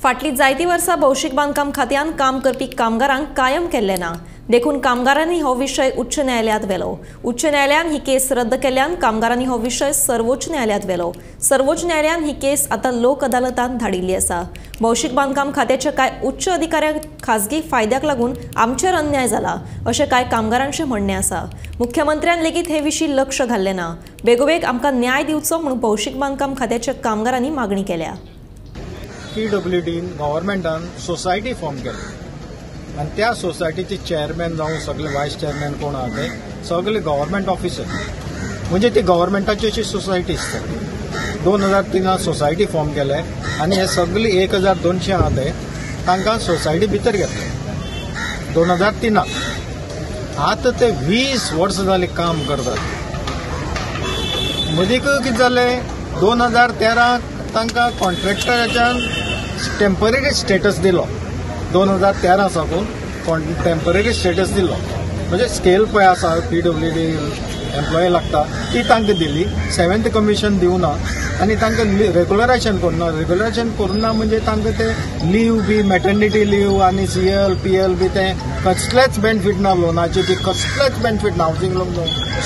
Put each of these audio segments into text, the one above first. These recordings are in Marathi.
फाटली जायती वर्सां भौशीक बांदकाम खात्यान काम करपी कामगारांक कायम केल्ले ना. देखून कामगारांनी हो विशय उच्च न्यायालयांत व्हेलो. उच्च न्यायालयान ही केस रद्द केल्ल्यान कामगारांनी हो विशय सर्वोच्च न्यायालयांत व्हेलो. सर्वोच्च न्यायालयान ही केस आतां लोक अदालतांत धाडिल्ली आसा. भौशीक बांदकाम खात्याच्या कांय उच्च अधिकाऱ्यांक खाजगी फायद्याक लागून आमचेर अन्याय जाला अशें कांय कामगारांचें म्हणणें आसा. मुख्यमंत्र्यान लेगीत हे विशीं लक्ष घाल्लें ना. बेगोबेग आमकां न्याय दिवचो म्हणून भौशीक बांदकाम खात्याच्या कामगारांनी मागणी केल्या. PWDन गव्हर्मेंटान सोसायटी फॉर्म केली आणि त्या सोसायटीचे चेअरमॅन जावं सगळे व्हायस चेअरमॅन कोण आहा ते सगळे गव्हर्मेंट ऑफिसर म्हणजे ती गव्हर्मेंटाची अशी सोसायटी आसता. 2003 सोसायटी फॉर्म केले आणि हे सगळे 1200 आहा ते तांकां सोसायटी भितर घेतले 2003. आता ते 20 वर्सां जाली काम करतात. मदीक कितें जालें 2013 तांकां कॉन्ट्रॅक्टराच्यान टेम्पररी स्टेटस दिलो. 2013 साकून टेम्पररी स्टेटस दिलो म्हणजे स्केल पळय आसा PWD एम्प्लॉय लागता ती तांकां दिली. 7th कमिशन दिवना आनी तांकां रेग्युलरायजेशन करूना. रेग्युलरायजेशन करूना म्हणजे तांकां ते लीव बी मॅटर्निटी लीव आनी CL PL बी ते कसलेच बेनिफीट ना. लोनाचे बी कसलेच बेनिफीट ना. हावसिंग लोन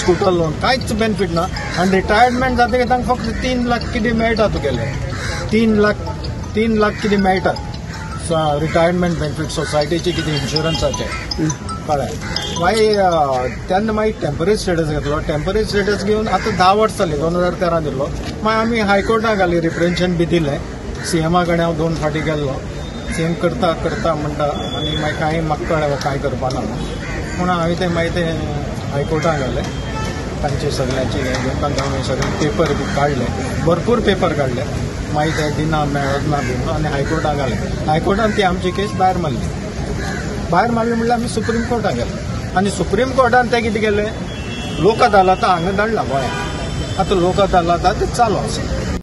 स्कूटर लोन कांयच बेनिफीट ना. आनी रिटायरमेंट जातकीर तांकां फक्त 3 लाख कितें मेळटा तुगेले 3 लाख कितें मेळटा रिटायरमेंट बेनिफीट सोसायटीचे कितें इन्शुरन्साचे कळ्ळें. मागीर तेन्ना मागीर टेम्पररी स्टेटस घेतलो. टेम्पररी स्टेटस घेवन आतां 10 वर्सां जालीं 2013 दिल्लो. मागीर आमी हायकोर्टाक घाली रिप्रेझेंटेशन बी दिलें. CMा कडेन हांव 2 फावटी गेल्लो. CM करता म्हणटा आनी मागीर कांय म्हाका कळ्ळें कांय करपाना म्हणून हांवें ते मागीर ते हायकोर्टाक घाले. तांचे सगळ्यांचे हें घेवन तांकां सगळे पेपर बी काडले. भरपूर पेपर काडले. मागीर ते दिना मेळत ना बी म्हणून आनी हायकोर्टाक घाले. हायकोर्टान ती आमची केस भायर मारली म्हणल्यार आमी सुप्रीम कोर्टाक गेले आनी सुप्रीम कोर्टान ते कितें केलें लोक अदालत हांगा धाडला गोंयांत. आतां लोक अदालत ते चालू आसा.